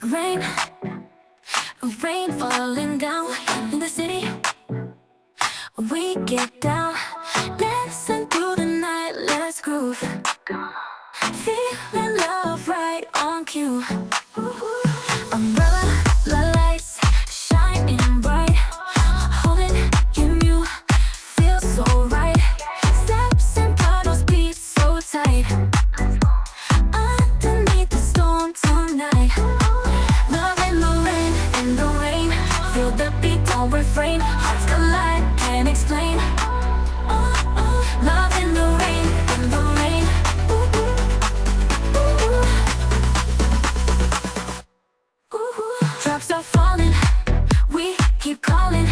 Rain, rain falling down in the city. We get down, dancing through the night, let's groove. Feeling love right on cue. Umbrella lights shining bright, holding you feels so right. Steps and puddles beat so tight. Underneath the storm tonight, love in the rain. Feel the beat, don't refrain. Hearts collide, can't explain. Love in the rain, in the rain. Drops are falling, we keep calling.